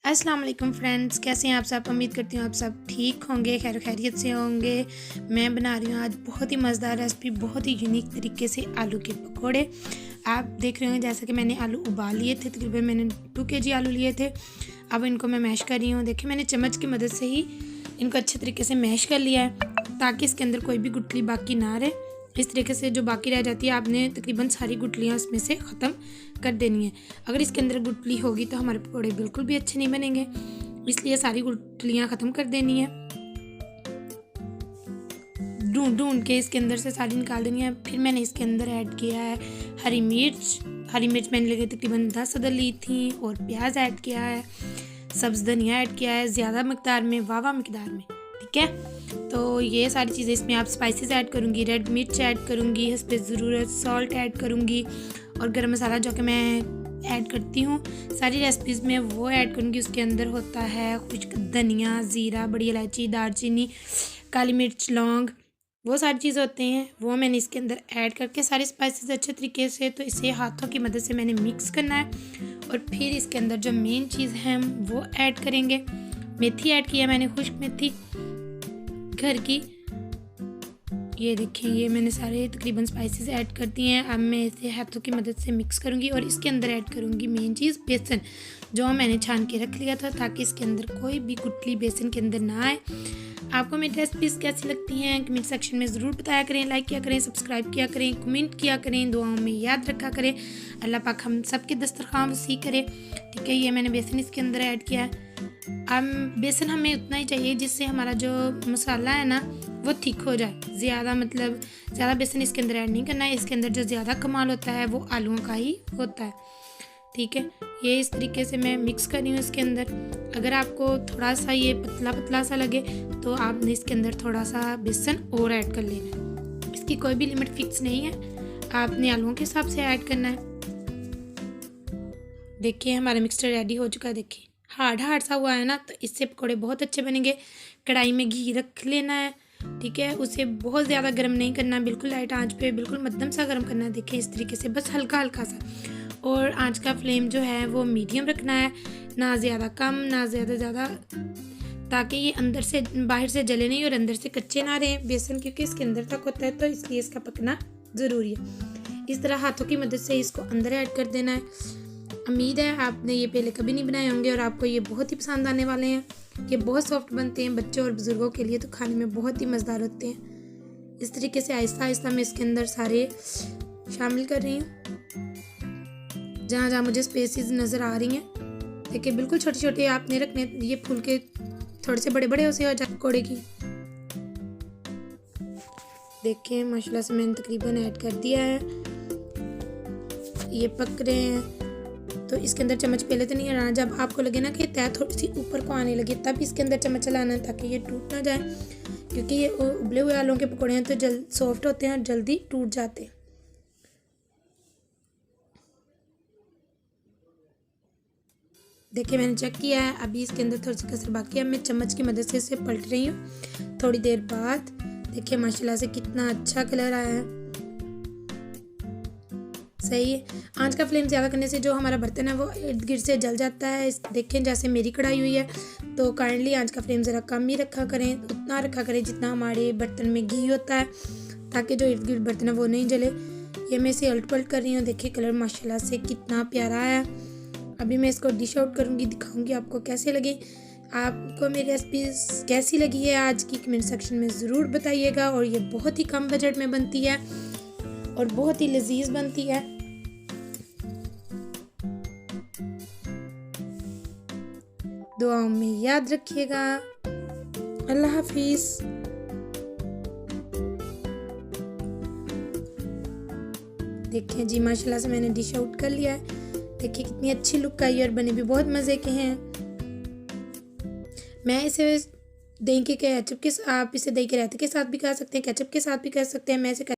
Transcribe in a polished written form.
अस्सलाम वालेकुम फ्रेंड्स, कैसे हैं आप सब। उम्मीद करती हूँ आप सब ठीक होंगे, खैर खैरियत से होंगे। मैं बना रही हूँ आज बहुत ही मज़ेदार रेसिपी, बहुत ही यूनिक तरीके से आलू के पकोड़े। आप देख रहे होंगे जैसे कि मैंने आलू उबाल लिए थे, तकरीबन मैंने 2 kg आलू लिए थे। अब इनको मैं मैश कर रही हूँ। देखिए मैंने चम्मच की मदद से ही इनको अच्छे तरीके से मैश कर लिया है ताकि इसके अंदर कोई भी गुठली बाकी ना रहे। इस तरीके से जो बाकी रह जाती है आपने तकरीबन सारी गुठलियाँ उसमें से ख़त्म कर देनी है। अगर इसके अंदर गुठली होगी तो हमारे पकौड़े बिल्कुल भी अच्छे नहीं बनेंगे, इसलिए सारी गुठलियाँ ख़त्म कर देनी है। ढूंढ ढूंढ के इसके अंदर से सारी निकाल देनी है। फिर मैंने इसके अंदर ऐड किया है हरी मिर्च मैंने लगे तकरीबन 10 अदर ली थी, और प्याज ऐड किया है, सब्ज़ धनिया ऐड किया है ज़्यादा मकदार में, वावा मकदार में, ठीक है। तो ये सारी चीज़ें इसमें आप स्पाइसेस ऐड करूँगी, रेड मिर्च ऐड करूँगी, इस पर ज़रूरत सॉल्ट ऐड करूँगी, और गरम मसाला जो कि मैं ऐड करती हूँ सारी रेसिपीज़ में वो ऐड करूँगी। उसके अंदर होता है खुश्क धनिया, ज़ीरा, बड़ी इलायची, दालचीनी, काली मिर्च, लौंग, वो सारी चीज़ें होती हैं वो मैंने इसके अंदर ऐड करके सारे स्पाइसेस अच्छे तरीके से, तो इसे हाथों की मदद से मैंने मिक्स करना है। और फिर इसके अंदर जो मेन चीज़ है हम वो ऐड करेंगे। मेथी ऐड किया मैंने, खुश्क मेथी घर की। ये देखिए ये मैंने सारे तकरीबन स्पाइसेस ऐड कर दिए हैं। अब मैं इसे हाथों की मदद से मिक्स करूँगी और इसके अंदर ऐड करूँगी मेन चीज़ बेसन, जो मैंने छान के रख लिया था ताकि इसके अंदर कोई भी गुठली बेसन के अंदर ना आए। आपको मेरी रेसिपीज़ कैसी लगती हैं कमेंट सेक्शन में ज़रूर बताया करें, लाइक किया करें, सब्सक्राइब किया करें, कमेंट किया करें, दुआओं में याद रखा करें। अल्लाह पाक हम सब के दस्तरखान वसी करे, ठीक है। ये मैंने बेसन इसके अंदर ऐड किया है। अब बेसन हमें उतना ही चाहिए जिससे हमारा जो मसाला है ना वो थिक हो जाए। ज़्यादा बेसन इसके अंदर ऐड नहीं करना है। इसके अंदर जो ज़्यादा कमाल होता है वो आलूओं का ही होता है, ठीक है। ये इस तरीके से मैं मिक्स कर रही हूँ इसके अंदर। अगर आपको थोड़ा सा ये पतला पतला सा लगे तो आपने इसके अंदर थोड़ा सा बेसन और ऐड कर लेना है। इसकी कोई भी लिमिट फिक्स नहीं है, आपने आलूओं के हिसाब से ऐड करना है। देखिए हमारा मिक्सचर रेडी हो चुका है। देखिए हार्ड सा हुआ है ना, तो इससे पकौड़े बहुत अच्छे बनेंगे। कढ़ाई में घी रख लेना है, ठीक है। उसे बहुत ज़्यादा गर्म नहीं करना, बिल्कुल लाइट आंच पे बिल्कुल मध्यम सा गर्म करना है। देखिए इस तरीके से बस हल्का हल्का सा, और आंच का फ्लेम जो है वो मीडियम रखना है, ना ज़्यादा कम ना ज़्यादा, ताकि ये अंदर से बाहर से जले नहीं और अंदर से कच्चे ना रहें बेसन, क्योंकि इसके अंदर तक होता है तो इसलिए इसका पकना ज़रूरी है। इस तरह हाथों की मदद से इसको अंदर ऐड कर देना है। उम्मीद है आपने ये पहले कभी नहीं बनाए होंगे और आपको ये बहुत ही पसंद आने वाले हैं। ये बहुत सॉफ्ट बनते हैं, बच्चों और बुज़ुर्गों के लिए तो खाने में बहुत ही मज़ेदार होते हैं। इस तरीके से आहिस्ता आहिस्ता मैं इसके अंदर सारे शामिल कर रही हूँ जहाँ जहाँ मुझे स्पेसेस नज़र आ रही हैं। देखिए बिल्कुल छोटे छोटे आपने रखने, ये फूल के थोड़े से बड़े बड़े हो जाए पकौड़े की। देखिए माशाल्लाह से मैंने तकरीबन ऐड कर दिया है, ये पक रहे हैं। तो इसके अंदर चम्मच पहले तो नहीं हटाना, जब आपको लगे ना कि तय थोड़ी सी ऊपर को आने लगे तब इसके अंदर चम्मच चलाना है ताकि ये टूट ना जाए, क्योंकि ये उबले हुए आलूओं के पकौड़े हैं तो जल्द सॉफ्ट होते हैं और जल्दी टूट जाते हैं। देखिए मैंने चेक किया है, अभी इसके अंदर थोड़ी सी कसर बाकी है। मैं चम्मच की मदद से इसे पलट रही हूँ थोड़ी देर बाद। देखिए माशाल्लाह से कितना अच्छा कलर आया है, सही है। आंच का फ्लेम ज़्यादा करने से जो हमारा बर्तन है वो इर्द गिर्द से जल जाता है। देखें जैसे मेरी कढ़ाई हुई है, तो काइंडली आंच का फ्लेम ज़रा कम ही रखा करें, उतना रखा करें जितना हमारे बर्तन में घी होता है, ताकि जो इर्द गिर्द बर्तन है वो नहीं जले। ये मैं इसे उलट पलट कर रही हूँ। देखिए कलर माशाल्लाह से कितना प्यारा है। अभी मैं इसको डिश आउट करूँगी, दिखाऊँगी आपको कैसे लगे। आपको मेरी रेसिपी कैसी लगी है आज की कमेंट सेक्शन में ज़रूर बताइएगा। और ये बहुत ही कम बजट में बनती है और बहुत ही लजीज बनती है। दुआओं में याद रखिएगा। अल्लाह हाफिज़। देखिए जी माशाल्लाह से मैंने डिश आउट कर लिया है। देखिए कितनी अच्छी लुक आई और बने भी बहुत मज़े के हैं। मैं इसे दही के केचप के, आप इसे दही के रायते के साथ भी खा सकते हैं, केचप के साथ भी खा सकते हैं। मैं इसे